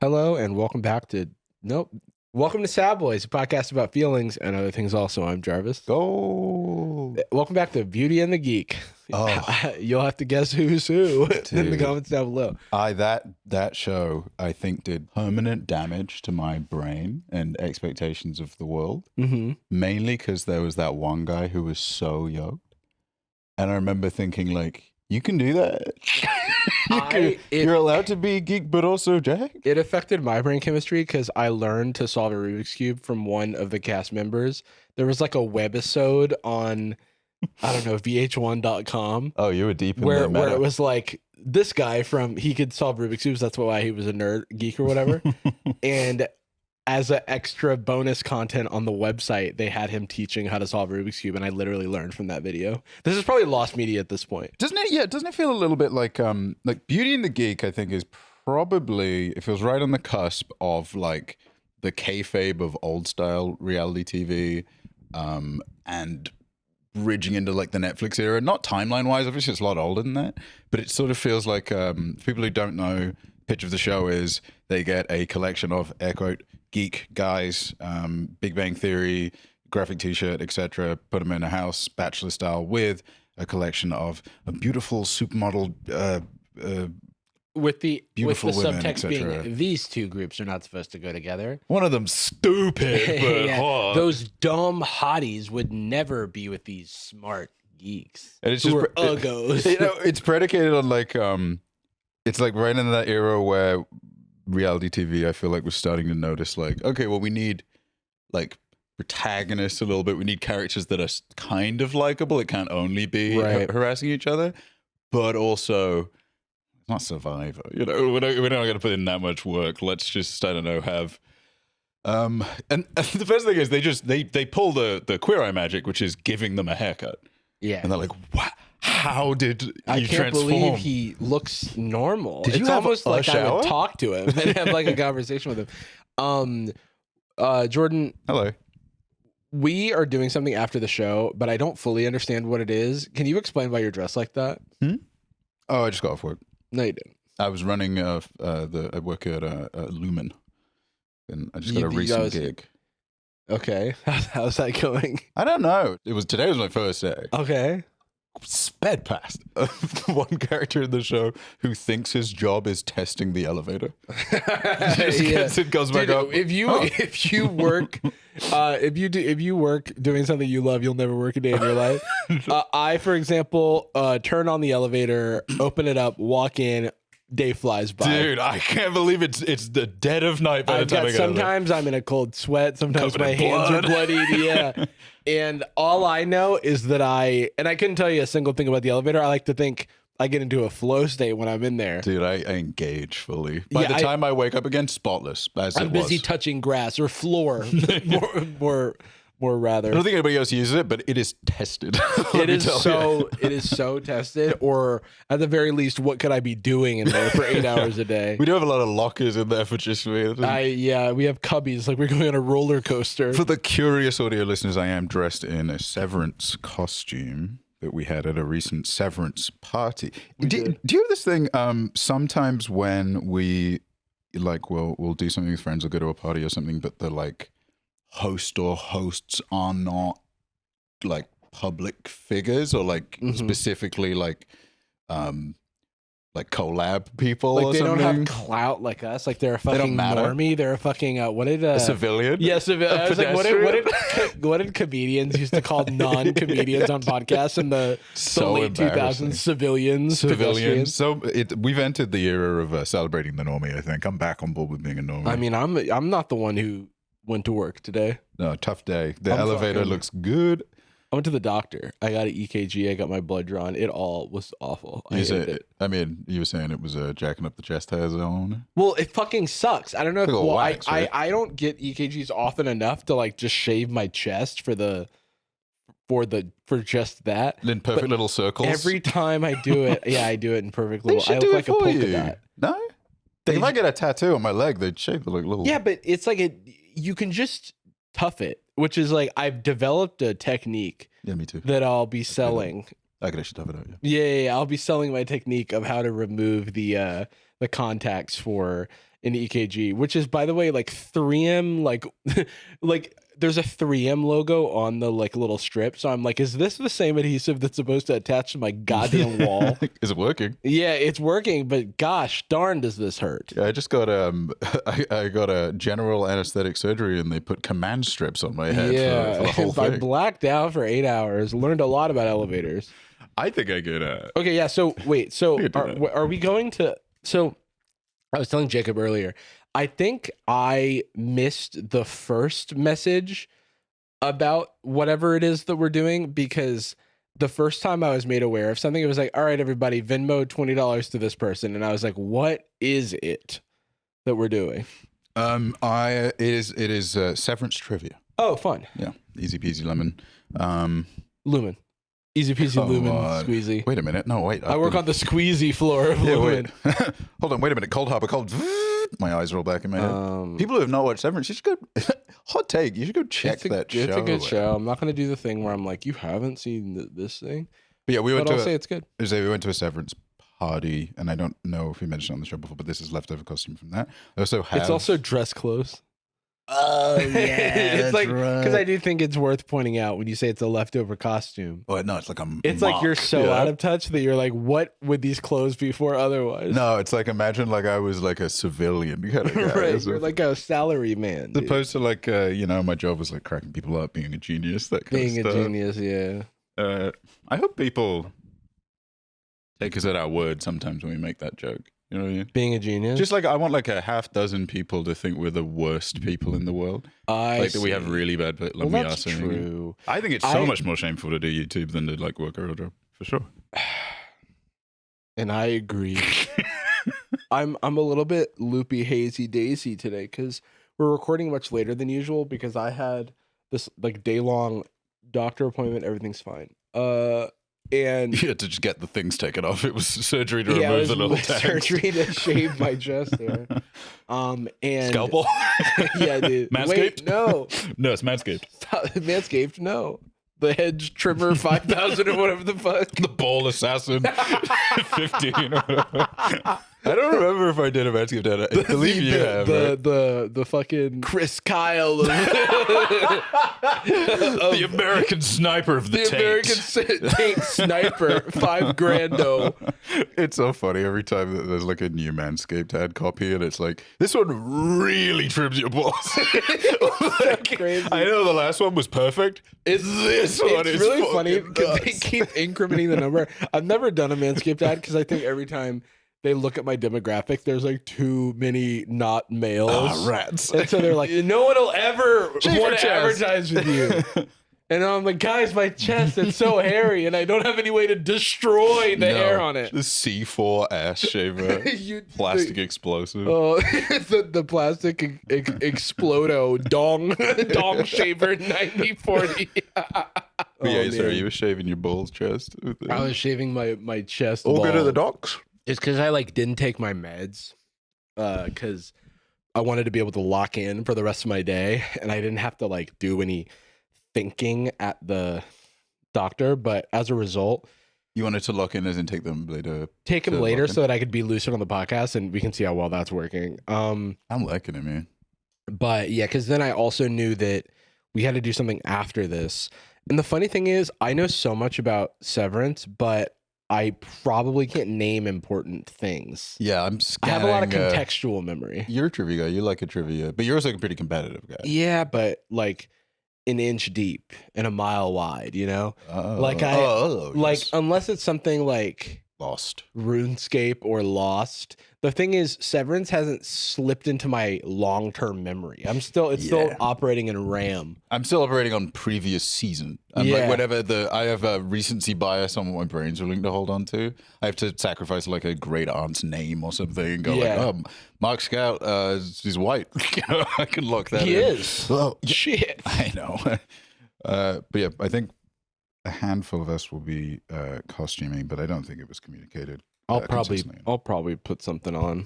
Hello and welcome back to welcome to Sad Boys, a podcast about feelings and other things. Also, I'm Jarvis. Go. Welcome back to Beauty and the Geek. Oh, You'll have to guess who's who in the comments down below. That show I think did permanent damage to my brain and expectations of the world. Mm-hmm. Mainly because there was that one guy who was so yoked, and I remember thinking like, you can do that. You're allowed to be geek, but also Jack. It affected my brain chemistry because I learned to solve a Rubik's Cube from one of the cast members. There was like a webisode on, I don't know, VH1.com. Oh, you were deep in where it was like this guy he could solve Rubik's Cubes. That's why he was a nerd, geek or whatever. And as an extra bonus content on the website, they had him teaching how to solve Rubik's Cube, and I literally learned from that video. This is probably lost media at this point. Doesn't it? Yeah, doesn't it feel a little bit like Beauty and the Geek, I think, is probably, it feels right on the cusp of like the kayfabe of old style reality TV, and bridging into like the Netflix era. Not timeline wise, obviously it's a lot older than that, but it sort of feels like people who don't know, pitch of the show is they get a collection of air quote geek guys, Big Bang Theory, graphic t-shirt, etc. Put them in a house, bachelor style, with a collection of a beautiful supermodel, with the women, subtext being these two groups are not supposed to go together. One of them stupid, but hot. Those dumb hotties would never be with these smart geeks. And it's just uggos. It's predicated on like it's like right in that era where reality TV, I feel like, was starting to notice like, okay, well, we need like protagonists a little bit. We need characters that are kind of likable. It can't only be harassing each other, but also it's not Survivor. We're not going to put in that much work. Let's just, I don't know, have. And the first thing is they pull the Queer Eye magic, which is giving them a haircut. Yeah, and they're like, what? How did he I can't transform? believe he looks normal. Did it's you have almost a like shower? I would talk to him and have like a conversation with him. Jordan. Hello. We are doing something after the show, but I don't fully understand what it is. Can you explain why you're dressed like that? Oh, I just got off work. No, you didn't. I was running I work at Lumen, and I just got a recent gig. Okay, how's that going? I don't know. Today was my first day. Okay. Sped past one character in the show who thinks his job is testing the elevator. Gets it, goes back up. If you work doing something you love, you'll never work a day in your life. I, for example, turn on the elevator, open it up, walk in. Day flies by. Dude, I can't believe it's the dead of night by the time I get sometimes I'm in a cold sweat. Sometimes my hands are bloodied. Yeah. And all I know is that I couldn't tell you a single thing about the elevator. I like to think I get into a flow state when I'm in there. Dude, I engage fully. By the time I wake up again, spotless. I'm busy touching grass or floor. more rather. I don't think anybody else uses it, but it is tested. It is so tested. Or at the very least, what could I be doing in there for 8 hours a day? We do have a lot of lockers in there for just me. We have cubbies like we're going on a roller coaster. For the curious audio listeners, I am dressed in a Severance costume that we had at a recent Severance party. Do you have this thing? Sometimes when we we'll do something with friends or go to a party or something, but the like host or hosts are not like public figures or like specifically like collab people. Like or they something. Don't have clout like us. Like they're a fucking normie. They're a fucking a civilian. Yeah, civilian. I was like, what did comedians used to call non-comedians on podcasts in the late 2000s? Civilians. So we've entered the era of celebrating the normie. I think I'm back on board with being a normie. I mean, I'm not the one who went to work today. No, tough day. The elevator looks good. I went to the doctor. I got an EKG. I got my blood drawn. It all was awful. I hated it. I mean, you were saying it was jacking up the chest hair zone. Well, it fucking sucks. I don't know. I don't get EKGs often enough to like just shave my chest for just that. In perfect little circles. Every time I do it, I do it in perfect little. I look like a polka dot. No. If I get a tattoo on my leg, they'd shave the little. Yeah, but it's like you can just tough it, which is like I've developed a technique. Yeah, me too. That I'll be selling. I could actually tough it out. Yeah. I'll be selling my technique of how to remove the contacts for in EKG, which is, by the way, like 3M, like like there's a 3M logo on the like little strip. So I'm like, is this the same adhesive that's supposed to attach to my goddamn wall? Is it working? Yeah, it's working, but gosh darn, does this hurt? Yeah, I just got I got a general anesthetic surgery, and they put command strips on my head for the whole I thing. blacked out for 8 hours. Learned a lot about elevators. I think I could. Okay, yeah. So wait, so We could do are we going to? So I was telling Jacob earlier, I think I missed the first message about whatever it is that we're doing, because the first time I was made aware of something, it was like, all right, everybody, Venmo $20 to this person. And I was like, what is it that we're doing? It is Severance Trivia. Oh, fun. Yeah, easy peasy lemon. Lumen. Easy peasy lumen squeezy. Wait a minute. No, wait. I work on the squeezy floor of lumen. Wait. Hold on. Wait a minute. Cold harbor. Cold. My eyes roll back in my head. People who have not watched Severance, you should go. Hot take. You should go check that show. It's a good show. I'm not going to do the thing where I'm like, you haven't seen this thing. But yeah, I'll say it's good. We went to a Severance party, and I don't know if we mentioned it on the show before, but this is leftover costume from that. I also have. It's also dress clothes. Oh yeah, it's like, because I do think it's worth pointing out when you say it's a leftover costume. Oh no, it's like it's like you're so out of touch that you're like, what would these clothes be for otherwise? No, it's like, imagine like I was like a civilian kind of guy. Right, you're like a salary man. As opposed to like my job was like cracking people up, being a genius, that kind of stuff. Being a genius, yeah. I hope people take us at our word sometimes when we make that joke. You know what I mean? Being a genius. Just like I want like a half dozen people to think we're the worst people in the world. That we have really bad, but like, well, that's true. I think it's so much more shameful to do YouTube than to like work a real job, for sure. And I agree. I'm a little bit loopy, hazy, daisy today because we're recording much later than usual because I had this like day-long doctor appointment. Everything's fine. And you had to just get the things taken off. It was surgery to remove the little tags. Surgery to shave my chest hair. And scalpel. Yeah, dude. Manscaped? Wait, no, it's Manscaped. Manscaped, no. The hedge trimmer 5,000 or whatever the fuck. The ball assassin 15 or whatever. I don't remember if I did a Manscaped ad. I believe you have, right? The fucking Chris Kyle of the American sniper of the tanks. American tank sniper, $5,000. It's so funny every time that there's like a new Manscaped ad copy, and it's like, this one really trims your balls. Like, crazy. I know the last one was perfect. This one is really funny because they keep incrementing the number. I've never done a Manscaped ad because I think every time they look at my demographic, there's like too many not males. Rats. And so they're like, no one will ever want to advertise with you. And I'm like, guys, my chest is so hairy and I don't have any way to destroy the hair on it. The C4 ass shaver. Plastic explosive. Oh, the plastic explodo dong shaver 9040. Sorry, you were shaving your balls chest. I was shaving my chest. All good at the ball. docks. It's because I like didn't take my meds because I wanted to be able to lock in for the rest of my day and I didn't have to like do any thinking at the doctor. But as a result, you wanted to lock in as in take them later. Take them later so that I could be lucid on the podcast and we can see how well that's working. I'm liking it, man. But yeah, because then I also knew that we had to do something after this. And the funny thing is, I know so much about Severance, but I probably can't name important things. Yeah, I have a lot of contextual memory. You're a trivia guy. You like a trivia, but you're also a pretty competitive guy. Yeah, but like an inch deep and a mile wide, you know? Unless it's something like Lost, RuneScape, or Lost. The thing is, Severance hasn't slipped into my long-term memory. It's still operating in RAM. I'm still operating on previous season. Like whatever I have a recency bias on what my brain's willing to hold on to. I have to sacrifice like a great aunt's name or something and go like, oh, Mark Scout is white. I can lock that in. He is. Oh, shit. I know. But yeah, I think a handful of us will be costuming, but I don't think it was communicated. I'll probably put something on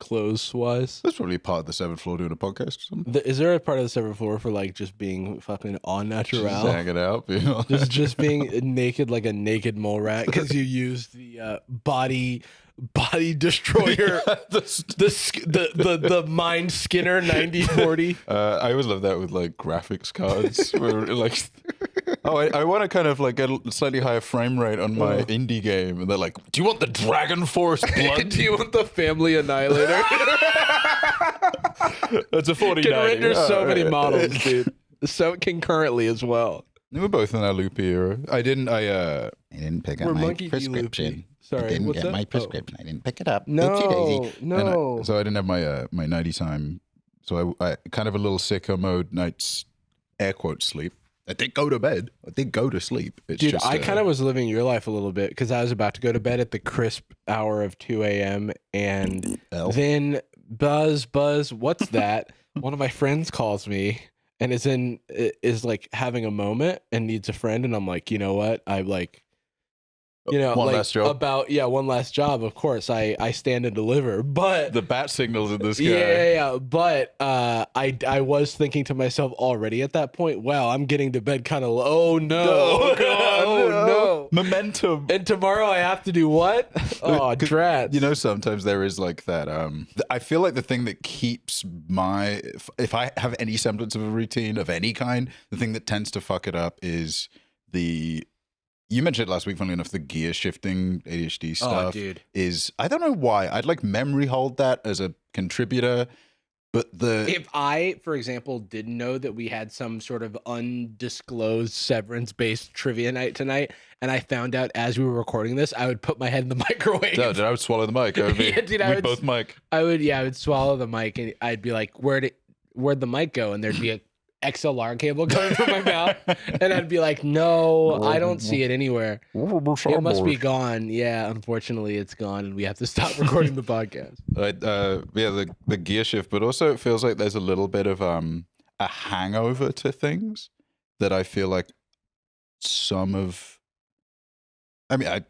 clothes wise. That's probably part of the 7th floor doing a podcast or something. Is there a part of the 7th floor for like just being fucking on natural? Just hanging out, you know? just being naked like a naked mole rat because you used the body body destroyer, the mind skinner 9040. I always love that with like graphics cards. Where, like, I want to kind of like get a slightly higher frame rate on my indie game, and they're like, "Do you want the Dragon Force blood? Do you want the Family Annihilator?" That's a 4090. Can render so many models, dude. So concurrently as well. We're both in our loopy era. I didn't pick up my prescription. Sorry, I didn't what's get that? my prescription. I didn't pick it up. No, Oopsie-daisy. no. So I didn't have my nighty time. So I kind of a little sicko mode nights, air quote, sleep. I did go to bed. I did go to sleep. It's Dude, just, I kind of was living your life a little bit because I was about to go to bed at the crisp hour of 2 a.m. and then buzz, what's that? One of my friends calls me and is like having a moment and needs a friend, and I'm like, you know what? I like, you know, one like last job. one last job. Of course, I stand and deliver, but The bat signals in this guy. yeah. But I was thinking to myself already at that point, wow, I'm getting to bed kind of low. Oh no, Oh, God, oh no, Momentum. and tomorrow I have to do what? Oh, drats. You know, sometimes there is like that. I feel like the thing that keeps if I have any semblance of a routine of any kind, the thing that tends to fuck it up is you mentioned it last week, funnily enough, the gear shifting ADHD stuff. Oh, dude. Is, I don't know why. I'd like memory hold that as a contributor, but If I, for example, didn't know that we had some sort of undisclosed Severance-based trivia night tonight, and I found out as we were recording this, I would put my head in the microwave. No, dude, I would swallow the mic. I would be, Yeah, dude, I we'd would- both mic. I would swallow the mic, and I'd be like, where'd the mic go? And there'd be a XLR cable coming from my mouth, and I'd be like, no, I don't see it anywhere. It must be gone. Yeah, unfortunately, it's gone, and we have to stop recording the podcast. The gear shift, but also it feels like there's a little bit of a hangover to things that I feel like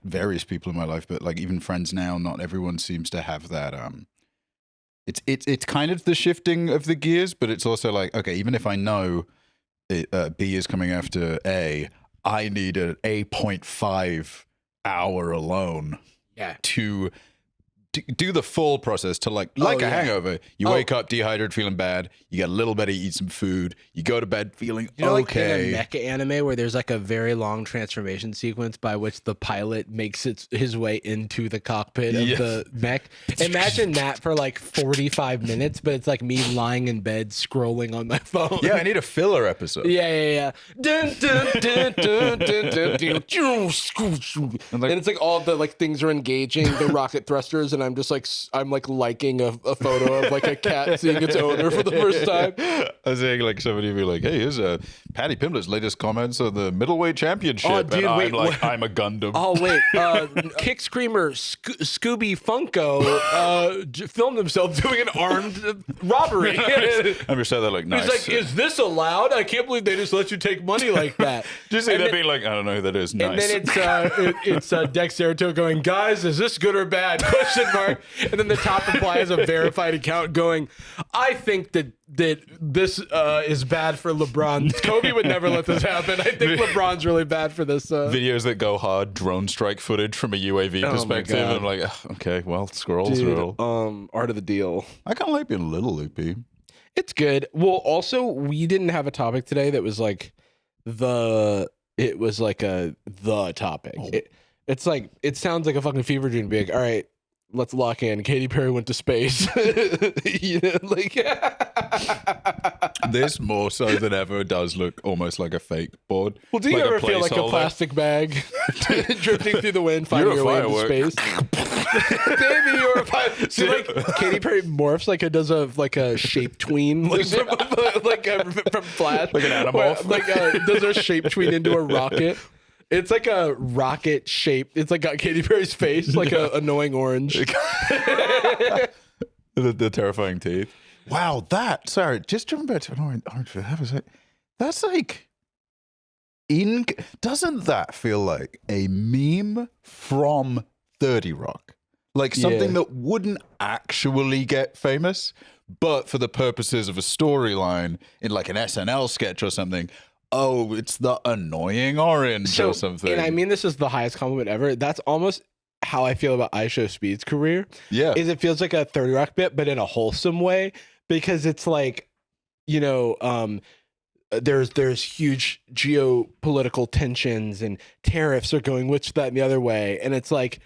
various people in my life, but like even friends now, not everyone seems to have that. It's kind of the shifting of the gears, but it's also like, okay, even if I know B is coming after A, I need an 8.5 hour alone to do the full process to like a hangover. You wake up dehydrated, feeling bad. You get a little bit, eat some food. You go to bed feeling You know, okay. like in a mecha anime where there's like a very long transformation sequence by which the pilot makes his way into the cockpit of the mech. Imagine that for like 45 minutes, but it's like me lying in bed scrolling on my phone. Yeah, I need a filler episode. Yeah. Dun, dun, dun, dun, dun, dun, dun. And it's like all the like things are engaging the rocket thrusters, and I'm just like liking a photo of like a cat seeing its owner for the first time. I was saying like somebody would be like, "Hey, here's Patty Pimblett's latest comments on the middleweight championship," Oh, dude, and wait, I'm like, what? "I'm a Gundam." Oh wait, Kick Screamer Scooby Funko filmed himself doing an armed robbery. I'm just saying that like, nice. He's like, "Is this allowed? I can't believe they just let you take money like that." Just say that being like, I don't know who that is. Nice. And then it's Dexterito going, "Guys, is this good or bad?" Question mark. And then the top reply is a verified account going, "I think that this is bad for LeBron. Kobe would never let this happen. I think LeBron's really bad for this." Videos that go hard, drone strike footage from a UAV perspective. God. And I'm like, "Ugh, okay, well, scrolls Dude, roll." art of the deal. I kind of like being a little loopy. It's good. Well, also, we didn't have a topic today that was like the topic. Oh. It's like, it sounds like a fucking fever dream to be like, all right, let's lock in. Katy Perry went to space. You know, like This more so than ever does look almost like a fake board. well, do you like ever feel like a placeholder. plastic bag drifting through the wind, finding You're a your way into firework. space? Baby, you're a firework. See, like Katy Perry morphs like does a shape tween, like from Flash, Like an animorph. Does a shape tween into a rocket. It's like a rocket shape. It's like got Katy Perry's face, like a annoying orange. the terrifying teeth. Wow, sorry, just jumping back to an orange for that was like, that's like doesn't that feel like a meme from 30 Rock? Like something that wouldn't actually get famous, but for the purposes of a storyline in like an SNL sketch or something, oh, it's the annoying orange or something. And I mean, this is the highest compliment ever. That's almost how I feel about Aisha Speed's career. Yeah. Is it feels like a 30 Rock bit, but in a wholesome way, because it's like, you know, there's huge geopolitical tensions and tariffs are going which, that, and the other way. And it's like,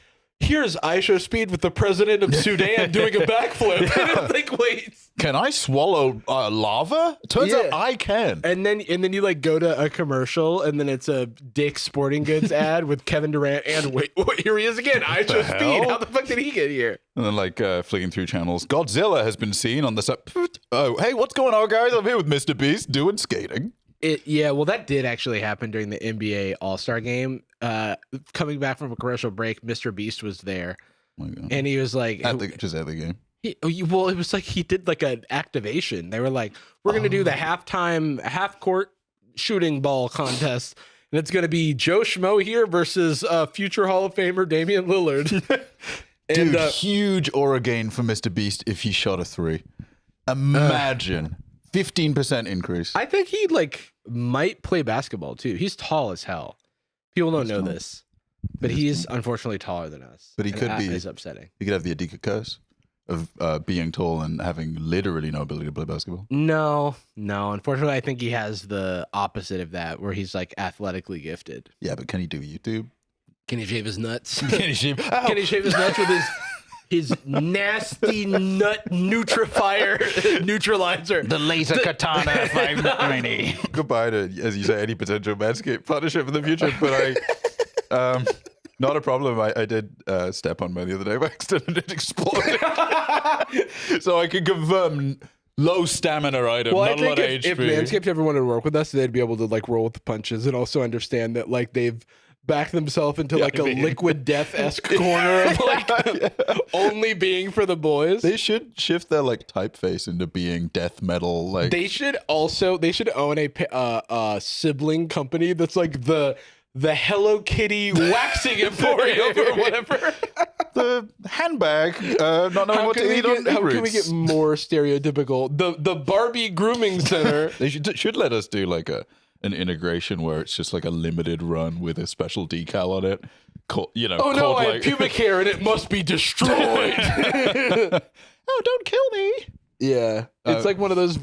here's Aisha Speed with the president of Sudan doing a backflip. And it's like, wait. Can I swallow lava? Turns out I can. And then you like go to a commercial, and then it's a Dick's Sporting Goods ad with Kevin Durant, and wait, here he is again, Aisha Speed. How the fuck did he get here? And then like flicking through channels, Godzilla has been seen on the oh, hey, what's going on, guys? I'm here with Mr. Beast doing skating. Well, that did actually happen during the NBA All-Star game. Coming back from a commercial break, Mr. Beast was there, and he was like, just at the game. Well, it was like he did like an activation. They were like, we're going to do the half-court shooting ball contest, and it's going to be Joe Schmo here versus future Hall of Famer Damian Lillard. Dude, huge aura gain for Mr. Beast if he shot a 3. Imagine 15% increase. I think he like might play basketball too. He's tall as hell. People don't know this, but he's unfortunately taller than us. But he could be. It's upsetting. He could have the Adika curse of being tall and having literally no ability to play basketball. No. Unfortunately, I think he has the opposite of that, where he's like athletically gifted. Yeah, but can he do YouTube? Can he shave his nuts? Can he shave his nuts with his nasty nut neutralizer? The laser katana 590. Goodbye to, as you say, any potential Manscaped partnership in the future. But not a problem. I did step on mine the other day by accident and it exploded. So I can confirm low stamina item, Well, not a lot of HP. If Manscaped ever wanted to work with us, they'd be able to like roll with the punches and also understand that like they've backed themselves into like a liquid death-esque corner of like only being for the boys. They should shift their like typeface into being death metal. Like They should own a sibling company that's like the Hello Kitty waxing emporium or whatever. the handbag, not knowing what to eat on How Uber can we Eats. get more stereotypical? The Barbie grooming center. They should let us do like an integration where it's just like a limited run with a special decal on it. Oh no, I have pubic hair and it must be destroyed. Oh, don't kill me. Yeah, it's like one of those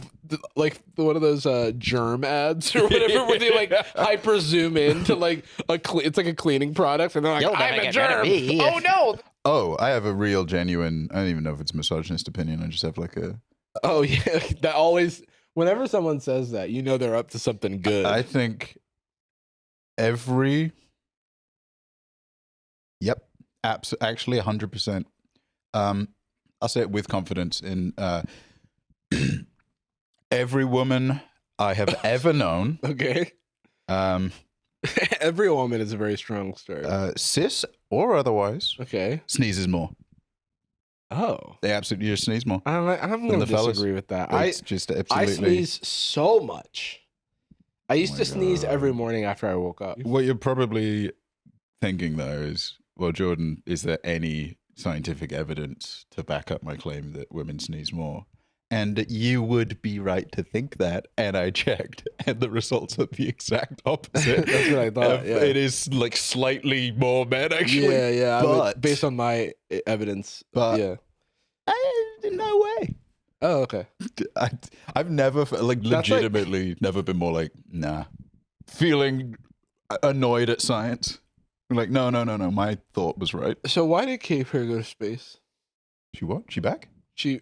germ ads or whatever, where they like hyper zoom in to like it's like a cleaning product, and they're like, I'm a germ. Oh no. Oh, I have a real genuine. I don't even know if it's misogynist opinion. I just have like a. Oh yeah, that always. Whenever someone says that, you know they're up to something good. I think every. Yep, actually 100%. I'll say it with confidence in every woman I have ever known. Okay. Every woman is a very strong start. Cis or otherwise. Okay. Sneezes more. Oh. They absolutely just sneeze more. I'm going to disagree with that. It's just absolutely. I sneeze so much. I used to sneeze every morning after I woke up. What you're probably thinking though is, well, Jordan, is there any scientific evidence to back up my claim that women sneeze more? And you would be right to think that. And I checked, and the results are the exact opposite. That's what I thought. Yeah. It is like slightly more men, actually. Yeah. But based on my evidence. But yeah. No way. Oh, okay. I've never, like, legitimately never been more like, nah. Feeling annoyed at science. Like, no. My thought was right. So why did Katy Perry go to space? She what? She back? She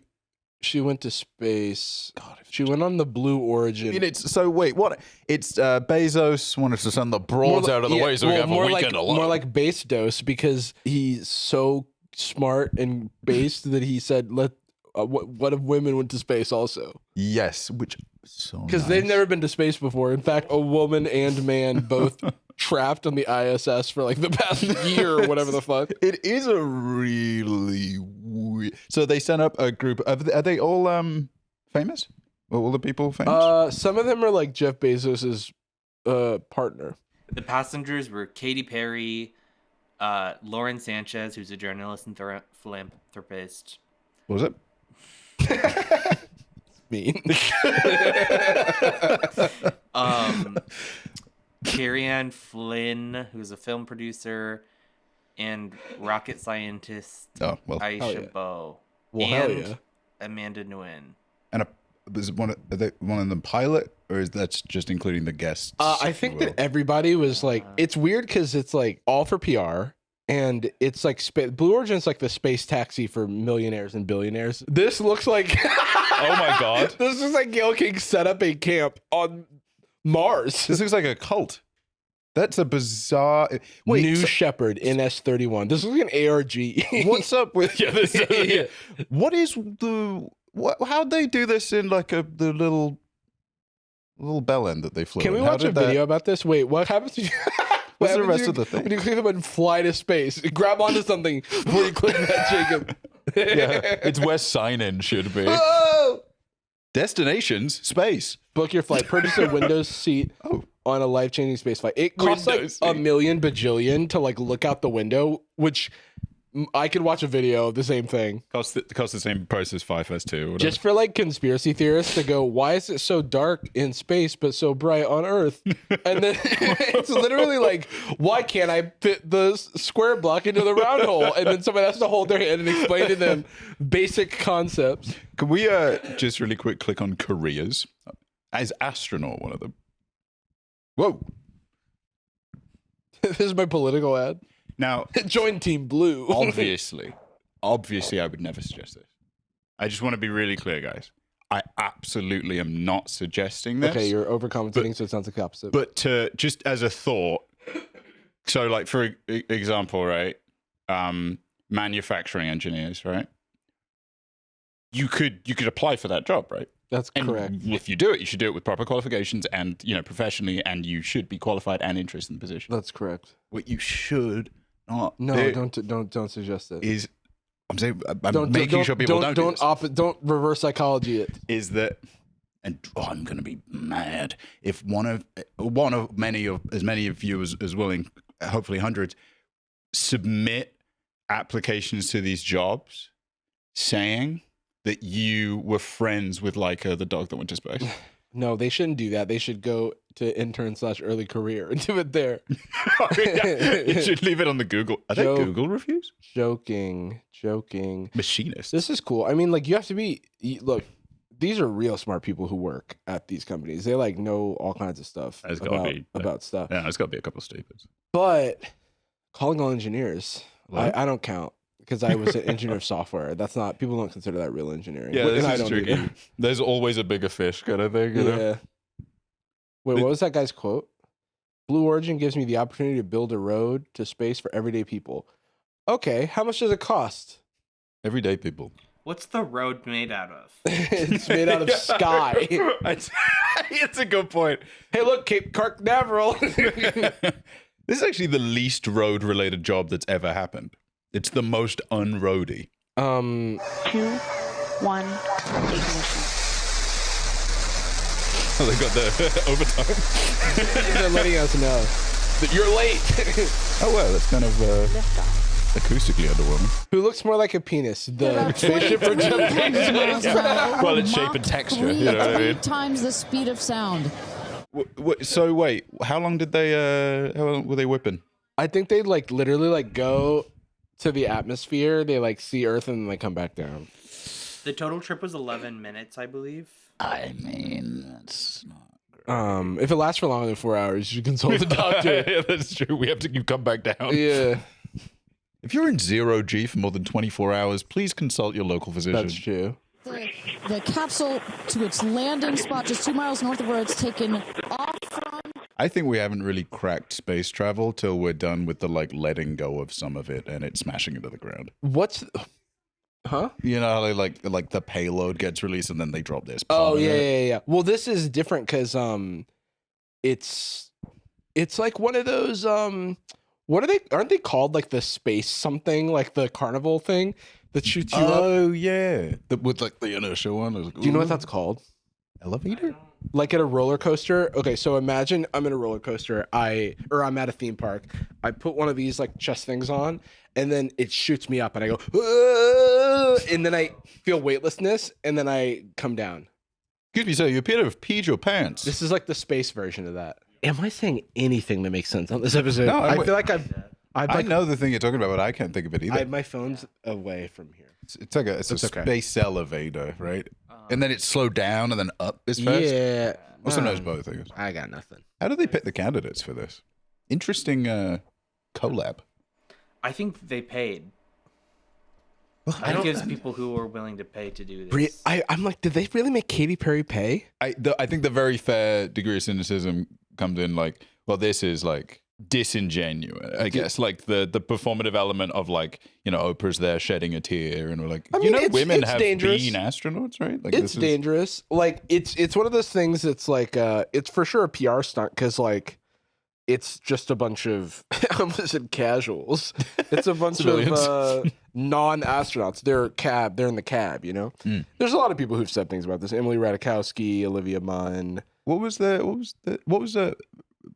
went to space. God, she went on the Blue Origin. I mean, wait, what? It's Bezos wanted to send the broads out of the way so we can have a weekend alone. More like base dose, because he's so smart and based that he said, what if women went to space also? Yes, which so because they've never been to space before. In fact, a woman and man both trapped on the ISS for like the past year or whatever the fuck. It is a really weird. So they sent up a group. Are they all famous? Are all the people famous? Some of them are like Jeff Bezos's partner. The passengers were Katy Perry, Lauren Sanchez, who's a journalist and philanthropist. What was it? Mean. Carrie Ann Flynn, who's a film producer, and rocket scientist Oh well, Aisha yeah. Bow. Well, hell and yeah. Amanda Nguyen. and is one of them pilot, or is that just including the guests? I think that everybody was like, it's weird because it's like all for PR. And it's like Blue Origin's like the space taxi for millionaires and billionaires. This looks like Oh my god, this is like Gail King set up a camp on Mars. this looks like a cult. That's a bizarre. Wait, New Shepard NS-31. This is like an ARG. what's up with? Yeah, this is- What is the? How'd they do this in like the little bell end that they flew? Can we in? How watch a did that- video about this? Wait, what happens to you? What's the happens rest to of the you thing? When you click them and fly to space, grab onto something before you click that, Jacob. Yeah, it's where sign-in should be. Oh! Destinations, space. Book your flight. Purchase a Windows seat on a life-changing space flight. It costs Windows like seat. $1 million bajillion to like look out the window, which I could watch a video of the same thing. Costs the same price as 5S2 or whatever. Just for like conspiracy theorists to go, why is it so dark in space but so bright on Earth? And then it's literally like, why can't I fit the square block into the round hole? And then someone has to hold their hand and explain to them basic concepts. Can we just really quick click on careers? As astronaut, one of them. Whoa. This is my political ad. Now, Join Team Blue. obviously, I would never suggest this. I just want to be really clear, guys. I absolutely am not suggesting this. Okay, you're overcompensating, so it sounds like the opposite. But to just as a thought, so like for example, right, manufacturing engineers, right? You could apply for that job, right? That's And correct. if you do it, you should do it with proper qualifications and professionally, and you should be qualified and interested in the position. That's correct. What you should not No, do don't suggest it. is, I'm saying, I'm making sure people don't do this. Don't reverse psychology it. Is that, and I'm going to be mad if one of as many of you as willing, hopefully hundreds, submit applications to these jobs saying that you were friends with Laika, the dog that went to space. No, they shouldn't do that. They should go to intern/early career and do it there. You should leave it on the Google. Are Joke. they Google reviews? Joking. Machinist. This is cool. I mean, like, you have to be, look, these are real smart people who work at these companies. They like know all kinds of stuff There's gotta be, about stuff. Yeah, there's got to be a couple of stupids. But calling all engineers, What? I don't count because I was an engineer of software. That's not, people don't consider that real engineering. Yeah, And this I is don't tricky. either. There's always a bigger fish kind of thing, you know? Yeah. Wait, what was that guy's quote? Blue Origin gives me the opportunity to build a road to space for everyday people. Okay, how much does it cost? Everyday people. What's the road made out of? It's made out of sky. It's a good point. Hey, look, Cape Canaveral. This is actually the least road-related job that's ever happened. It's the most unroady. 2, 1, ignition. Oh, they got the overtime. They're letting us know that you're late. Oh, well, that's kind of Liftoff. acoustically underwhelming. Who looks more like a penis? The About spaceship or 20 miles an hour, Well, it's shape Mach and texture, 3, you know what I mean? 3 times the speed of sound. So, wait, how long did they, how long were they whipping? I think they like literally like go to the atmosphere. They like see Earth and then they come back down. The total trip was 11 minutes, I believe. I mean, that's not... If it lasts for longer than 4 hours, you consult the doctor. Yeah, that's true. We have to come back down. Yeah, If you're in 0G for more than 24 hours, please consult your local physician. that's true. The capsule to its landing spot just 2 miles north of where it's taken off from. I think we haven't really cracked space travel till we're done with the like letting go of some of it and it smashing into the ground. What's, huh? You know how they like the payload gets released and then they drop this. Oh part of yeah, it? yeah. Well, this is different because it's like one of those what are they? Aren't they called like the space something, like the carnival thing that shoots you up? Oh yeah, with like the inertia one. Like, Do you know what that's called? elevator? Like at a roller coaster. Okay, so imagine I'm in a roller coaster. I'm at a theme park. I put one of these like chest things on, and then it shoots me up, and I go, "Whoa!" And then I feel weightlessness, and then I come down. Excuse me, sir. You appear to have peed your pants. This is like the space version of that. Am I saying anything that makes sense on this episode? No, I feel like I've I know the thing you're talking about, but I can't think of it either. My phone's away from here. It's like a space elevator, right? And then it's slowed down and then up as fast. Yeah. Also knows both, I guess. I got nothing. How do they pick the candidates for this? Interesting collab. I think they paid. I think it's people who were willing to pay to do this. I'm like, did they really make Katy Perry pay? I think the very fair degree of cynicism comes in like, well, this is like disingenuous, I guess. Like the performative element of like, you know, Oprah's there shedding a tear and we're like, I mean, women have dangerous. Been astronauts, right? Like it's dangerous. Like it's one of those things that's like it's for sure a PR stunt because like it's just a bunch of I almost said casuals. It's a bunch of non-astronauts. They're in the cab, you know? There's a lot of people who've said things about this. Emily Ratajkowski, Olivia Munn. What was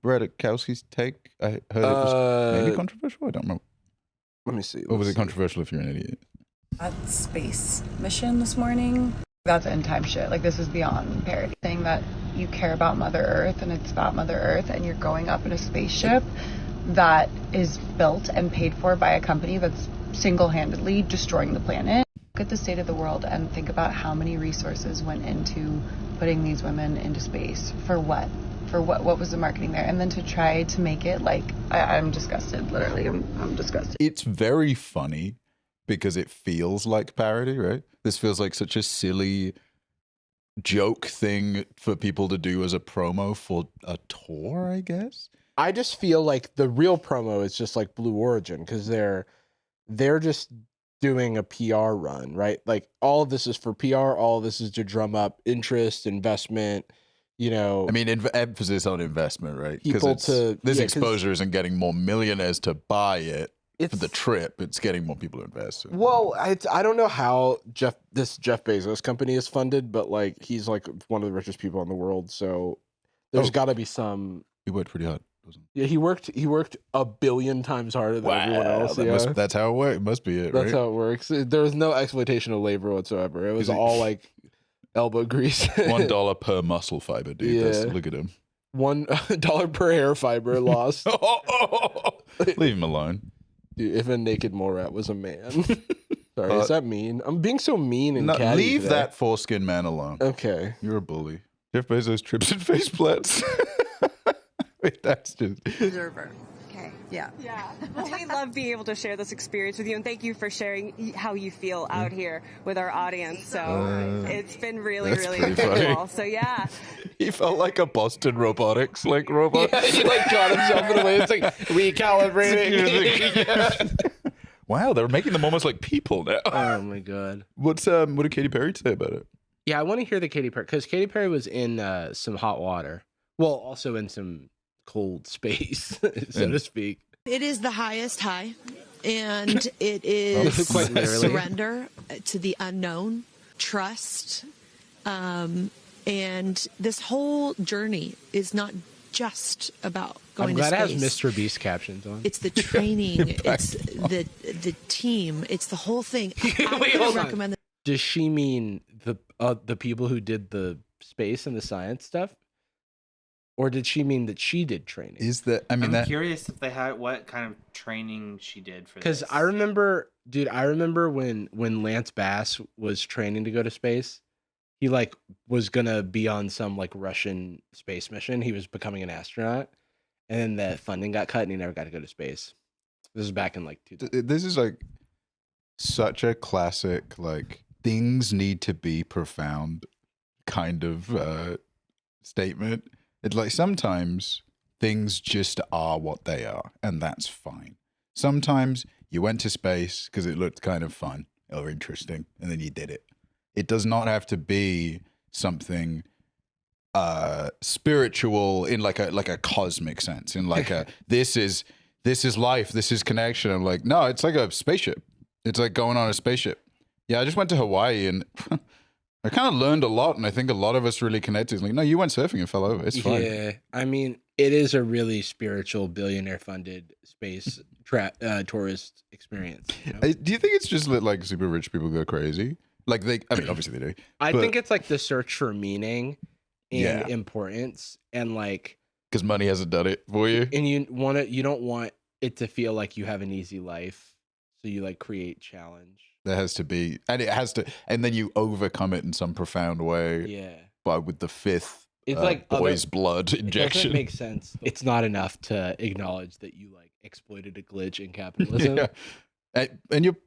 Ratajkowski's take? I heard it was maybe controversial. I don't know. Let me see. Or was it controversial if you're an idiot? That space mission this morning, that's end time shit. Like, this is beyond parody. Saying that you care about Mother Earth and it's about Mother Earth and you're going up in a spaceship that is built and paid for by a company that's single-handedly destroying the planet. Look at the state of the world and think about how many resources went into putting these women into space. For what? For what was the marketing there? And then to try to make it like, I'm disgusted, literally. I'm disgusted. It's very funny because it feels like parody, right? This feels like such a silly joke thing for people to do as a promo for a tour, I guess. I just feel like the real promo is just like Blue Origin because they're just doing a PR run, right? Like all of this is for PR, all of this is to drum up interest, investment, you know. I mean, emphasis on investment, right? Because this exposure isn't getting more millionaires to buy it for the trip. It's getting more people to invest. Well, I don't know how this Jeff Bezos company is funded, but like he's like one of the richest people in the world, so there's got to be some. He worked pretty hard. Yeah, he worked a billion times harder than everyone else. That's how it works. It must be it. That's how it works. There was no exploitation of labor whatsoever. It was all like elbow grease. $1 per muscle fiber, dude. Yeah. Look at him. $1 per hair fiber lost. Leave him alone. Dude, if a naked mole rat was a man. Sorry, is that mean? I'm being so mean and catty leave today. that foreskin man alone. Okay. You're a bully. Jeff Bezos trips and face plates. Wait, that's just observer. Okay. Yeah. Well, we love being able to share this experience with you, and thank you for sharing how you feel out here with our audience. So it's been really cool. So yeah. He felt like a Boston Robotics robot. Yeah, he got himself in a way. It's like recalibrating. Wow, they're making them almost like people now. Oh my god. What did Katy Perry say about it? Yeah, I want to hear the Katy Perry because Katy Perry was in some hot water. Well, also in some cold space, so to speak. It is the highest high, and it is surrender to the unknown, trust, and this whole journey is not just about going to space. I'm glad it has Mr. Beast captions on. It's the training, it's the team, it's the whole thing. I would recommend that. Does she mean the people who did the space and the science stuff? Or did she mean that she did training? I'm curious if they had what kind of training she did for this. Because I remember when Lance Bass was training to go to space, he was gonna be on some Russian space mission. He was becoming an astronaut, and then the funding got cut, and he never got to go to space. This is back in 2000. This is such a classic things need to be profound kind of statement. It's sometimes things just are what they are, and that's fine. Sometimes you went to space because it looked kind of fun or interesting, and then you did it. It does not have to be something spiritual in a cosmic sense, in this is life, this is connection. I'm no, it's like a spaceship. It's like going on a spaceship. Yeah, I just went to Hawaii and I kind of learned a lot, and I think a lot of us really connected. No, you went surfing and fell over. It's fine. Yeah, I mean, it is a really spiritual, billionaire-funded space tourist experience. You know? Do you think it's just that super rich people go crazy? Obviously they do. I think it's the search for meaning and importance, and because money hasn't done it for you, and you don't want it to feel like you have an easy life, so you like create challenge. There has to be, and it has to, and then you overcome it in some profound way. Yeah. But with the fifth, It's like boy's blood It injection. doesn't make sense. It's not enough to acknowledge that you like exploited a glitch in capitalism. Yeah. And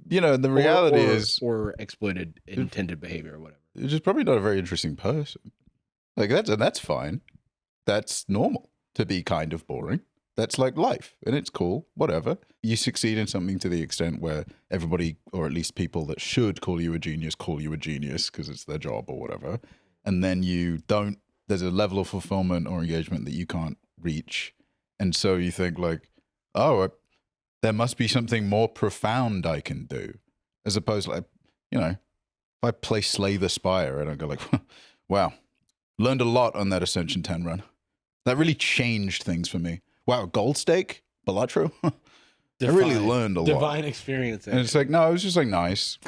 the reality is, or exploited intended behavior or whatever. you're just probably not a very interesting person. Like that's fine. That's normal to be kind of boring. That's like life, and it's cool. Whatever. You succeed in something to the extent where everybody, or at least people that should call you a genius because it's their job or whatever. And then you don't. There's a level of fulfillment or engagement that you can't reach, and so you think like, oh, there must be something more profound I can do, as opposed to like, if I play Slay the Spire and I go like, wow, learned a lot on that Ascension 10 run. That really changed things for me. Wow, Gold Stake, Balatro. I really learned a lot. Divine experience. And it's like, no, it was just like nice.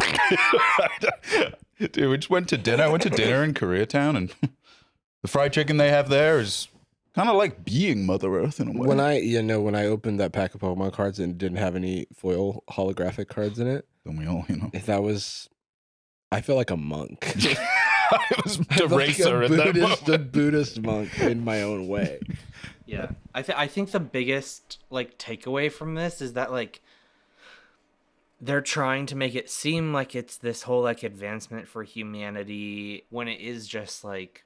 Dude, we just went to dinner. I went to dinner in Koreatown, and the fried chicken they have there is kind of like being Mother Earth in a way. When I opened that pack of Pokemon cards and it didn't have any foil holographic cards in it, then we all, I feel like a monk. I was the racer in that moment. A Buddhist monk in my own way. Yeah, I think the biggest like takeaway from this is that like they're trying to make it seem like it's this whole like advancement for humanity when it is just like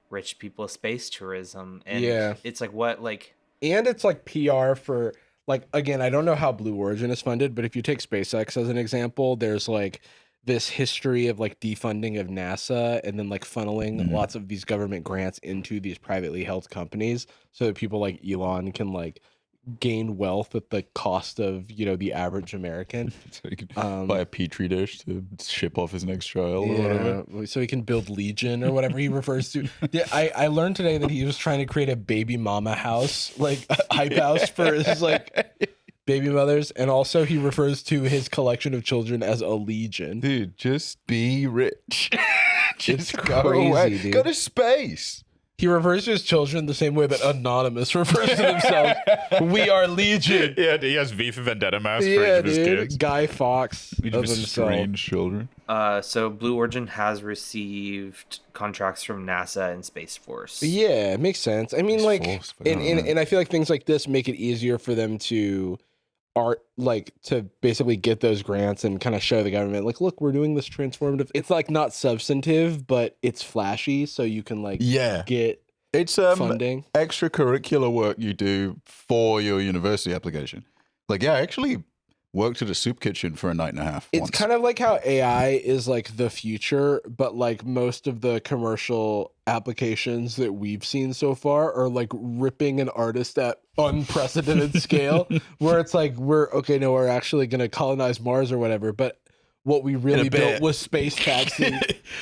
rich people space tourism. And it's like what like, and it's like PR for like, again, I don't know how Blue Origin is funded, but if you take SpaceX as an example, there's like this history of like defunding of NASA and then like funneling lots of these government grants into these privately held companies so that people like Elon can like gain wealth at the cost of the average American. So he can buy a petri dish to ship off his next child or whatever. So he can build Legion or whatever he refers to. Yeah, I learned today that he was trying to create a baby mama house, like a hype house for his like baby mothers, and also he refers to his collection of children as a legion. Dude, just be rich. Just It's go crazy, away. dude. Go to space. He refers to his children the same way that Anonymous refers to themselves. We are legion. Yeah, he has V for Vendetta masks for each of his kids. Guy Fawkes Each of of his himself. strange children. so Blue Origin has received contracts from NASA and Space Force. Yeah, it makes sense. I mean, like, Force, and I feel like things like this make it easier for them to basically get those grants and kind of show the government, like, look, we're doing this transformative. It's like not substantive, but it's flashy, so you can like get it's funding. Extracurricular work you do for your university application. Like, I actually worked at a soup kitchen for a night and a half. It's once. kind of like how AI is like the future, but like most of the commercial applications that we've seen so far are like ripping an artist at unprecedented scale, where it's like we're actually going to colonize Mars or whatever, but what we really built was Space Taxi,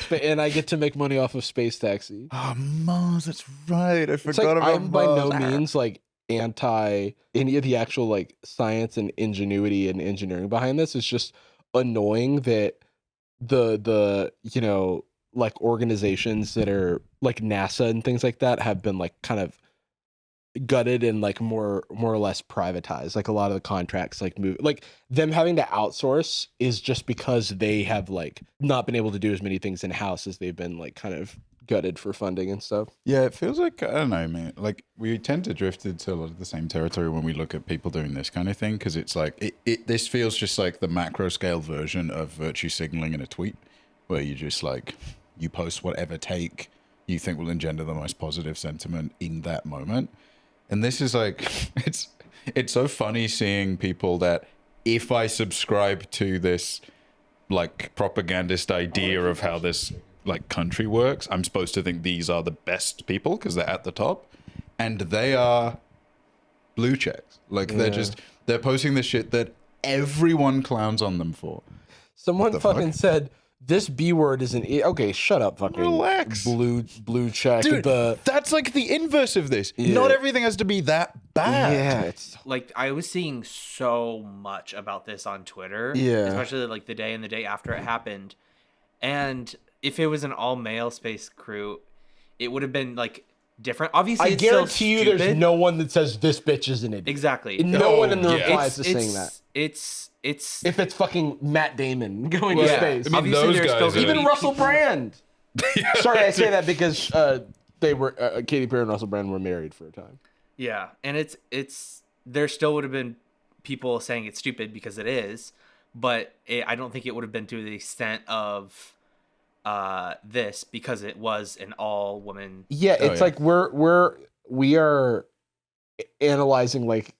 and I get to make money off of Space Taxi. Oh, Mars, that's right. I It's forgot like, about I'm by no Mars. means like anti any of the actual like science and ingenuity and engineering behind this. It's just annoying that the like organizations that are like NASA and things like that have been like kind of gutted and like more or less privatized. Like a lot of the contracts like move, like them having to outsource is just because they have like not been able to do as many things in house as they've been like kind of gutted for funding and stuff. Yeah, it feels like, I don't know, man. Like, we tend to drift into a lot of the same territory when we look at people doing this kind of thing, because it's like, this feels just like the macro scale version of virtue signaling in a tweet, where you just like, you post whatever take you think will engender the most positive sentiment in that moment. And this is like, it's so funny seeing people that, if I subscribe to this like propagandist idea of how this like country works, I'm supposed to think these are the best people because they're at the top, and they are blue checks. Like they're posting this shit that everyone clowns on them for. Someone fucking said this B word isn't okay. Shut up, fucking relax. Blue check. Dude, that's like the inverse of this. Yeah. Not everything has to be that bad. Yeah, it's Like, I was seeing so much about this on Twitter, especially like the day and the day after it happened. And if it was an all-male space crew, it would have been like different. Obviously, I it's still guarantee you stupid. there's no one that says this bitch is an idiot. Exactly. No one in the yeah. replies is saying that. It's If it's fucking Matt Damon going to yeah. space. I mean, Obviously, those there's guys still are- gonna Even be Russell people- Brand. Sorry, I say that because they were Katy Perry and Russell Brand were married for a time. Yeah, and it's there still would have been people saying it's stupid because it is, but I don't think it would have been to the extent of this because it was an all woman. Yeah, it's like we are analyzing like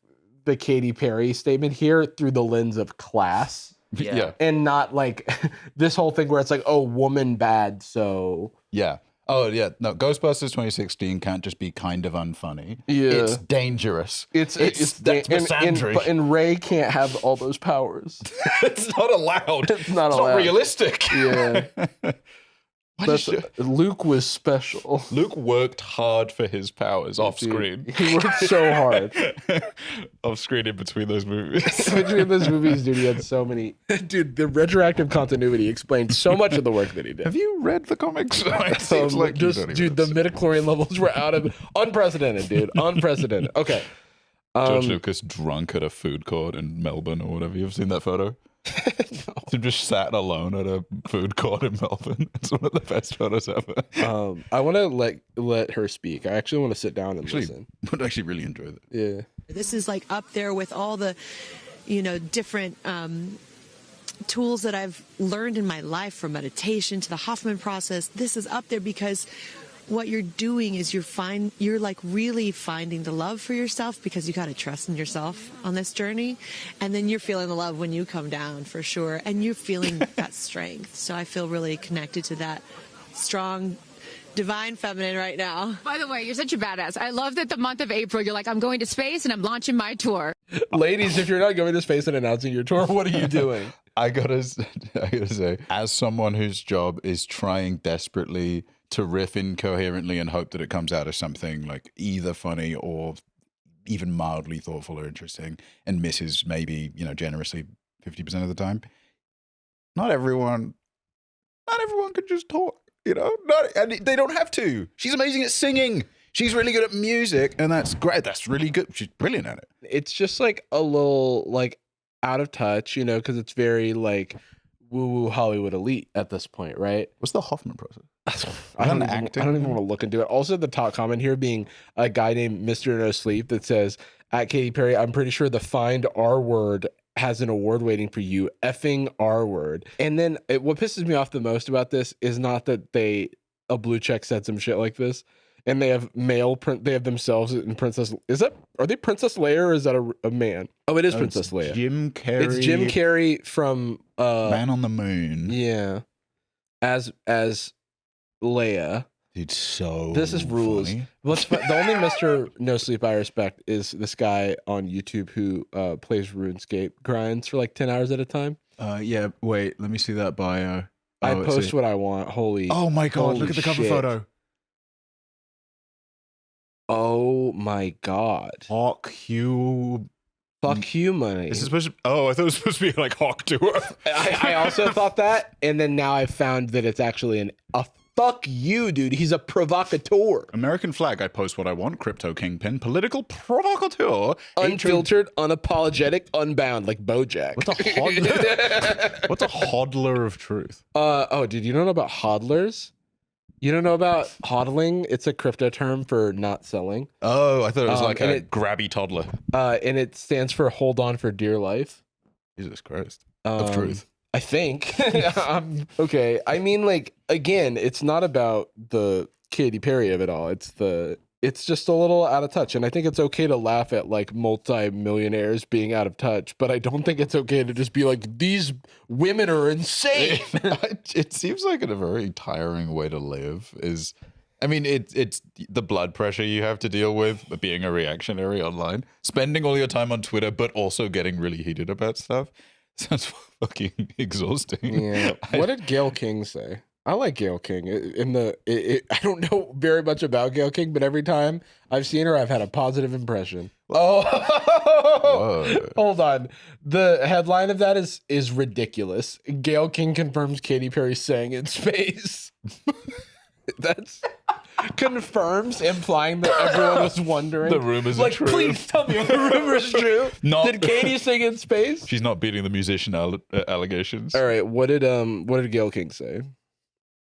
the Katy Perry statement here through the lens of class. Yeah. And not like this whole thing where it's like, oh, woman bad, so Yeah. Oh, yeah. No, Ghostbusters 2016 can't just be kind of unfunny. Yeah. It's dangerous. It's that's misandry. and Ray can't have all those powers. It's not allowed. It's not allowed. realistic. Yeah. Luke was special. Luke worked hard for his powers off screen. He worked so hard. Off screen in between those movies. Between those movies, dude, he had so many. Dude, the retroactive continuity explained so much of the work that he did. Have you read the comics? It seems like you just, don't even dude, the midichlorian levels were out of unprecedented, dude. Unprecedented. Okay. George Lucas drunk at a food court in Melbourne or whatever. You've seen that photo? No. He just sat alone at a food court in Melbourne. It's one of the best photos ever. I want to let her speak. I actually want to sit down and listen. Would actually really enjoy that. Yeah. This is like up there with all the, different tools that I've learned in my life, from meditation to the Hoffman process. This is up there because what you're doing is you're like really finding the love for yourself, because you got to trust in yourself on this journey. And then you're feeling the love when you come down, for sure. And you're feeling that strength. So I feel really connected to that strong, divine feminine right now. By the way, you're such a badass. I love that the month of April, you're like, I'm going to space and I'm launching my tour. Ladies, if you're not going to space and announcing your tour, what are you doing? I gotta say, as someone whose job is trying desperately to riff incoherently and hope that it comes out as something like either funny or even mildly thoughtful or interesting, and misses maybe, generously 50% of the time. Not everyone could just talk, and they don't have to. She's amazing at singing. She's really good at music, and that's great. That's really good. She's brilliant at it. It's just like a little like out of touch, because it's very like woo-woo Hollywood elite at this point, right? What's the Hoffman process? I don't even want to look into it. Also, the top comment here being a guy named Mr. No Sleep that says, at Katy Perry, I'm pretty sure the find R word has an award waiting for you. Effing R word. And then what pisses me off the most about this is not that a blue check said some shit like this, and they have they have themselves in Princess. Are they Princess Leia, or is that a man? Oh, it is Princess Leia. Jim Carrey. It's Jim Carrey from Man on the Moon. Yeah. As Leia. Dude, so this is rules. funny. The only Mr. No Sleep I respect is this guy on YouTube who plays RuneScape, grinds for like 10 hours at a time. Yeah, wait, let me see that bio. I post what I want. Oh my god, look at the cover photo. Oh my god. Fuck you money. This is supposed to, I thought it was supposed to be like Hawk Tour. I also thought that, and then now I've found that it's actually a fuck you, dude. He's a provocateur. American flag, I post what I want. Crypto kingpin, political provocateur. Unfiltered, unapologetic, unbound, like Bojack. What's a hodler? What's a hodler of truth? Dude, you don't know about hodlers? You don't know about hodling? It's a crypto term for not selling. Oh, I thought it was like a grabby toddler. And it stands for hold on for dear life. Jesus Christ. Of truth. I think. Okay. I mean, like, again, it's not about the Katy Perry of it all. It's just a little out of touch. And I think it's okay to laugh at like multi-millionaires being out of touch, but I don't think it's okay to just be like, these women are insane. It seems like a very tiring way to live is, I mean, it's the blood pressure you have to deal with being a reactionary online, spending all your time on Twitter, but also getting really heated about stuff. Sounds fucking exhausting. Yeah. What did Gayle King say? I like Gayle King. I don't know very much about Gayle King, but every time I've seen her, I've had a positive impression. Oh, hold on. The headline of that is ridiculous. Gayle King confirms Katy Perry sang in space. confirms, implying that everyone was wondering. The rumors are true. Please tell me if the rumors are true. Not- Did Katy sing in space? She's not beating the musician allegations. All right. What did Gayle King say?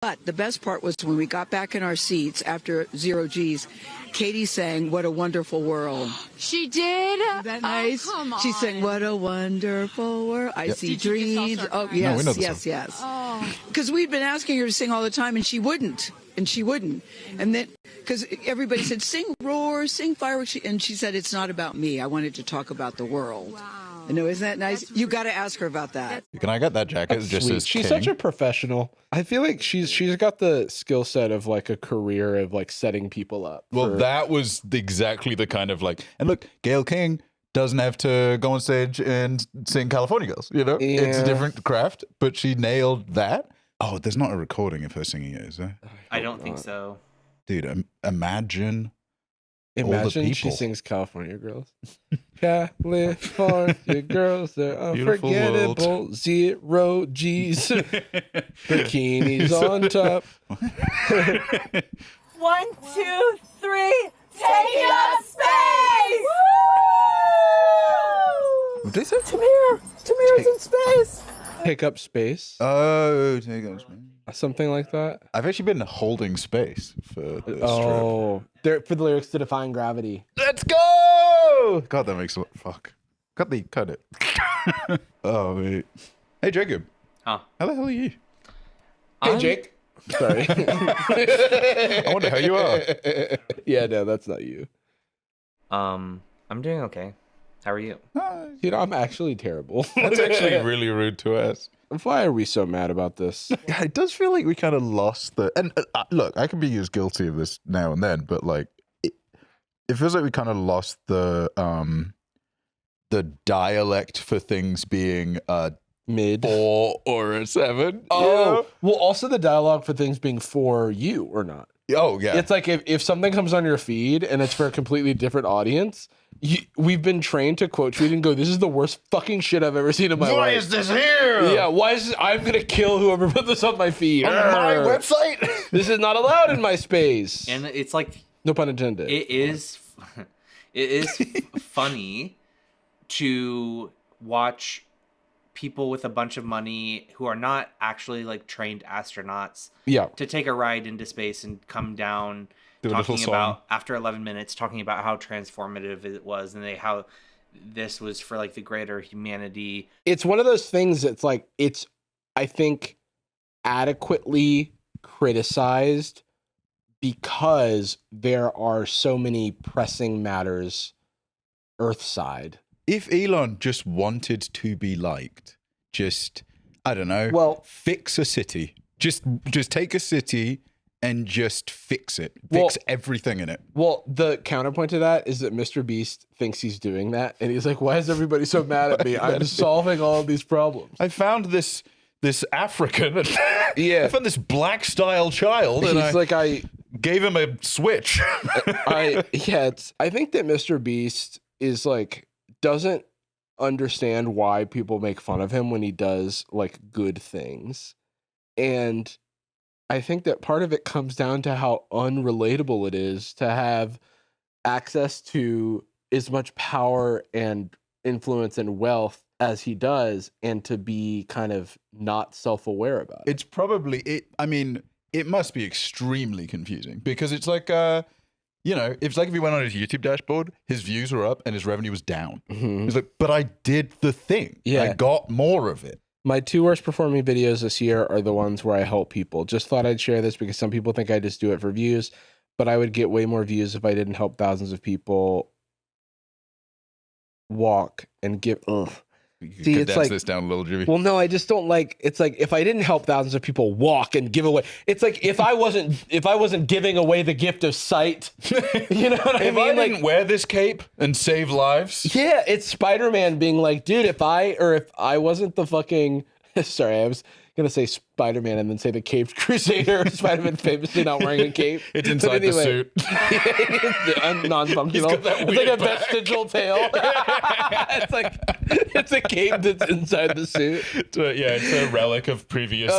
But the best part was when we got back in our seats after Zero G's, Katy sang "What a Wonderful World." She did. Isn't that nice? Oh, come on. She sang "What a Wonderful World." I see Did you just all dreams. start Oh crying? No, we know yes, the yes, song. yes. Because we'd been asking her to sing all the time, and she wouldn't. And then, because everybody said, "Sing roar, sing fireworks," and she said, "It's not about me. I wanted to talk about the world." Wow. I know, isn't that nice? You got to ask her about that. Can I get that jacket? It just Sweet. says She's King. such a professional. I feel like she's got the skill set of like a career of like setting people up. Well, for- that was exactly the kind of like, and look, Gayle King doesn't have to go on stage and sing California Girls. You know, it's a Yeah. different craft, but she nailed that. Oh, there's not a recording of her singing it, is there? I don't think so. Dude, imagine all the Imagine she people. sings California Girls. California Girls, they're Beautiful unforgettable. Zero G's. Bikinis on top. 1, 2, 3, taking up space! What did they say? Tamir's in space! Take up space. Oh, take us. Something like that. I've actually been holding space for this trip. Oh, they're for the lyrics to Define Gravity. Let's go! God, that makes fuck. Cut it. Oh wait. Hey Jacob. Huh. How the hell are you? Hey, Jake. Sorry. I wonder how you are. Yeah, no, that's not you. I'm doing okay. How are you? You know, I'm actually terrible. That's actually really rude to ask. Why are we so mad about this? Yeah, it does feel like we kind of lost the. And look, I can be as guilty of this now and then, but like, it feels like we kind of lost the dialect for things being Mid 4 or a 7. Oh, well, also the dialogue for things being for you or not. Oh yeah. It's like if something comes on your feed and it's for a completely different audience, we've been trained to quote tweet and go, "This is the worst fucking shit I've ever seen in my life. Why is this here? Yeah, why is this? I'm gonna kill whoever put this on my feed On my website? This is not allowed in my space." And it's like No pun intended. it is funny to watch people with a bunch of money who are not actually like trained astronauts Yeah. to take a ride into space and come down Do a little talking song. about after 11 minutes talking about how transformative it was and how this was for like the greater humanity. It's one of those things that's like it's I think adequately criticized because there are so many pressing matters earthside. If Elon just wanted to be liked, just I don't know, Well, fix a city. Just take a city and just fix it. Well- Fix everything in it. well, the counterpoint to that is that Mr. Beast thinks he's doing that, and he's like, "Why is everybody so mad at me? I'm solving all of these problems." I found this African and Yeah. I found this black style child and He's like, I gave him a switch. I think that Mr. Beast is like doesn't understand why people make fun of him when he does like good things. And I think that part of it comes down to how unrelatable it is to have access to as much power and influence and wealth as he does and to be kind of not self-aware about it. It's probably it. I mean, it must be extremely confusing because it's like, it's like if he went on his YouTube dashboard, his views were up and his revenue was down. Mhm. He's like, but I did the thing. Yeah. I got more of it. My 2 worst performing videos this year are the ones where I help people. Just thought I'd share this because some people think I just do it for views, but I would get way more views if I didn't help thousands of people walk and give. Ugh. You See, could it's dance like- this down a little, Jimmy. Well, no, I just don't like. It's like if I didn't help thousands of people walk and give away. It's like if I wasn't giving away the gift of sight. You know what I if mean? I Like, didn't wear this cape and save lives, yeah, it's Spider-Man being like, dude, if I wasn't the fucking sorry, I was gonna say Spider-Man and then say the Caped Crusader. Spider-Man famously not wearing a cape. It's inside the suit. Non-functional. It's like a vestigial tail. it's a cape that's inside the suit. It's a relic of previous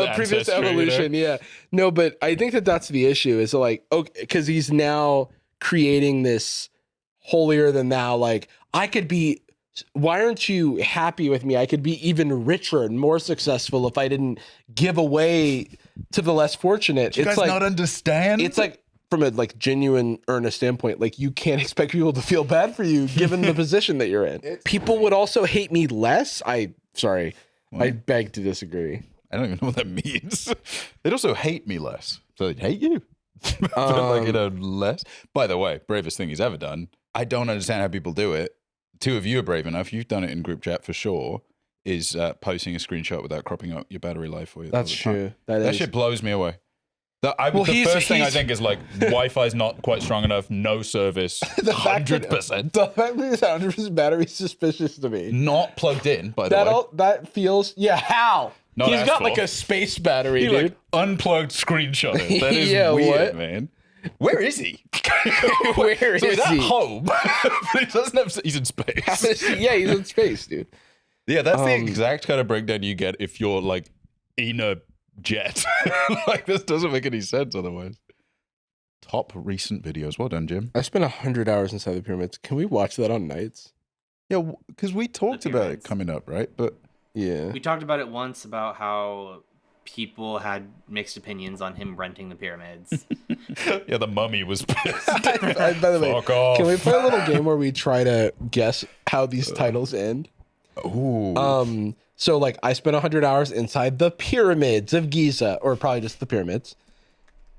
evolution. Yeah, no, but I think that's the issue. Is like, okay, because he's now creating this holier than thou. Like, I could be. Why aren't you happy with me? I could be even richer and more successful if I didn't give away to the less fortunate. Do you guys not understand? It's like, from a like genuine, earnest standpoint, like you can't expect people to feel bad for you given the position that you're in. People would also hate me less. I beg to disagree. I don't even know what that means. They'd also hate me less. So they'd hate you. But less. By the way, bravest thing he's ever done. I don't understand how people do it. Two of you are brave enough. You've done it in group chat for sure. Is posting a screenshot without cropping up your battery life for you. That's true. That shit blows me away. The first thing I think is like Wi-Fi's not quite strong enough. No service. 100%. The fact that it's 100% battery is suspicious to me. Not plugged in. By the way, that feels how. He's got like a space battery, dude. Like unplugged screenshot. That is weird, man. Where is he? Where is he? He's at home, but he doesn't have. He's in space. Yeah, he's in space, dude. Yeah, that's the exact kind of breakdown you get if you're like in a jet. Like, this doesn't make any sense otherwise. Top recent videos. Well done, Jim. I spent 100 hours inside the pyramids. Can we watch that on Nightz? Yeah, because we talked about it coming up, right? But yeah, we talked about it once about how people had mixed opinions on him renting the pyramids. Yeah, the mummy was pissed. By the way, Fuck off. Can we play a little game where we try to guess how these titles end? Ooh. So like I spent 100 hours inside the pyramids of Giza, or probably just the pyramids.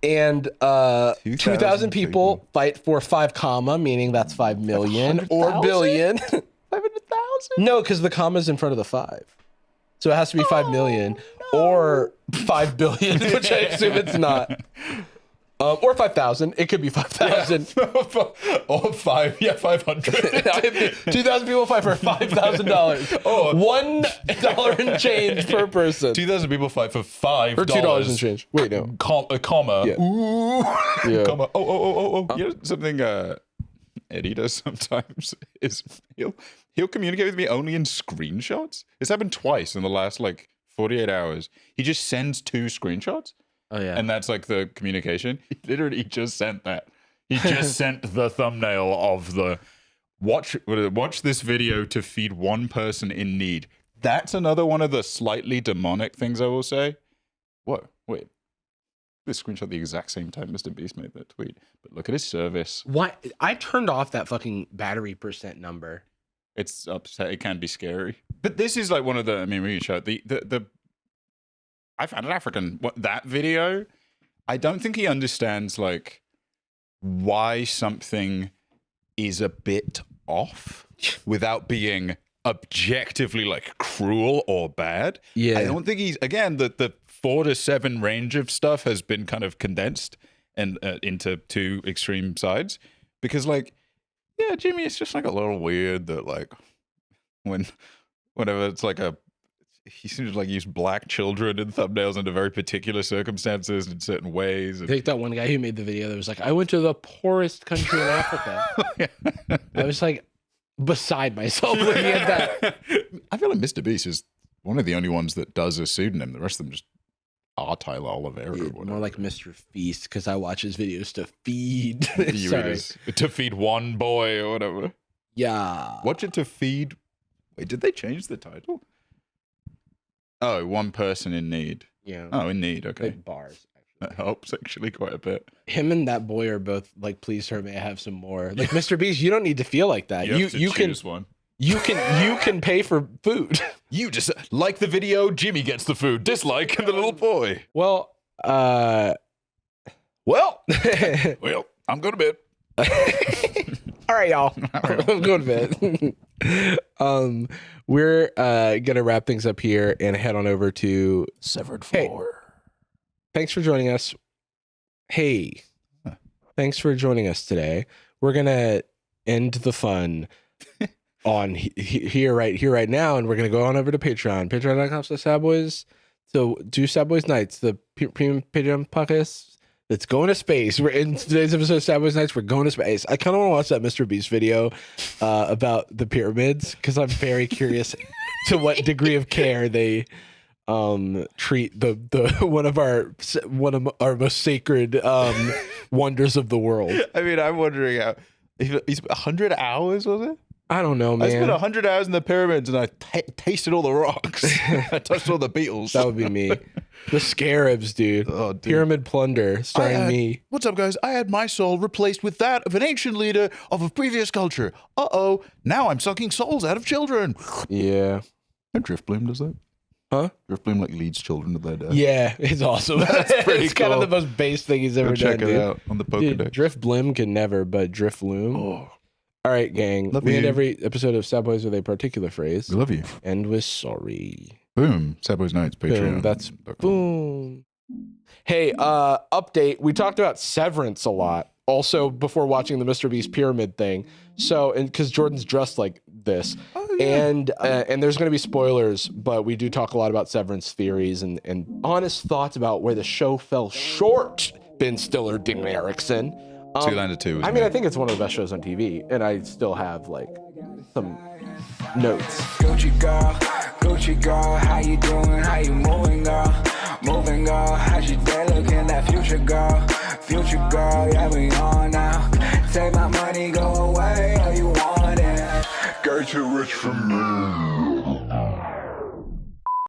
And 2,000 people fight for 5 comma, meaning that's 5 million or billion. 500,000? No, because the comma's in front of the 5. So it has to be 5 million or 5 billion, which I assume it's not. Or 5,000. It could be 5,000. Or 500. 2,000 people fight for $5,000. Oh, $1 and change per person. 2,000 people fight for $5. Or $2 and change. Wait, no. A comma. Yeah. Ooh. Yeah. Comma. Oh. You know something Eddie does sometimes is he'll communicate with me only in screenshots. It's happened twice in the last like 48 hours. He just sends 2 screenshots. Oh yeah. And that's like the communication. He literally just sent that. He just sent the thumbnail of the watch this video to feed one person in need. That's another one of the slightly demonic things I will say. What? Wait. This screenshot the exact same time Mr. Beast made that tweet. But look at his service. Why? I turned off that fucking battery percent number. It's upset. It can be scary. But this is like one of the, I mean, we can show it. The I found an African. That video, I don't think he understands like why something is a bit off without being objectively like cruel or bad. Yeah. I don't think he's, again, the 4 to 7 range of stuff has been kind of condensed and into 2 extreme sides, because like, yeah, Jimmy, it's just like a little weird that like whenever it's like he seems to like use black children in thumbnails under very particular circumstances in certain ways. I think that one guy who made the video that was like, I went to the poorest country in Africa. I was like beside myself looking at that. I feel like Mr. Beast is one of the only ones that does a pseudonym. The rest of them just are Tyler Oliveira. Yeah, more like Mr. Feast, because I watch his videos to feed. Sorry. To feed one boy or whatever. Yeah. Watch it to feed. Wait, did they change the title? Oh, one person in need. Yeah. Oh, in need. Okay. Like bars. That helps actually quite a bit. Him and that boy are both like, please, sir, may I have some more? Like, Mr. Beast, you don't need to feel like that. You can choose one. You can pay for food. You just like the video, Jimmy gets the food. Dislike the little boy. Well, well, I'm going to bed. All right, y'all. I'm going to bed. We're gonna wrap things up here and head on over to Severed Floor. Hey, thanks for joining us. Hey, thanks for joining us today. We're gonna end the fun on here right now, and we're gonna go on over to Patreon. Patreon.com/sadboys. So do Sad Boyz Nightz, the premium Patreon podcast that's going to space. We're in today's episode of Sad Boyz Nightz. We're going to space. I kind of want to watch that Mr. Beast video about the pyramids because I'm very curious to what degree of care they treat the one of our most sacred wonders of the world. I mean, I'm wondering how he's 100 hours, was it? I don't know, man. I spent 100 hours in the pyramids and I tasted all the rocks. I touched all the beetles. That would be me. The Scarabs, dude. Oh, dude. Pyramid Plunder, starring me. What's up, guys? I had my soul replaced with that of an ancient leader of a previous culture. Uh-oh. Now I'm sucking souls out of children. Yeah. And Driftbloom does that. Huh? Driftbloom like leads children to their death. Yeah, it's awesome. That's pretty it's cool. kind of the most base thing he's ever done. Check it dude. out on the Pokedex. Driftblim can never, but Driftloom. Oh. All right, gang. Love we end you. every episode of Sad Boys with a particular phrase. We love you. End with sorry. Boom. Sad Boyz Nightz, Patreon. Boom. That's boom. Hey, update. We talked about Severance a lot. Also, before watching the Mr. Beast pyramid thing. So, and because Jordan's dressed like this. Oh, yeah. And there's going to be spoilers, but we do talk a lot about Severance theories and honest thoughts about where the show fell short. Ben Stiller, Dean Erickson. Zoolander 2. I mean, I think it's one of the best shows on TV, and I still have like some notes. Gucci girl, how you doing? How you moving, girl? Moving, girl. How's your day looking? That future girl, yeah, we on now. Take my money, go away, all you want it. Girl, too rich for me.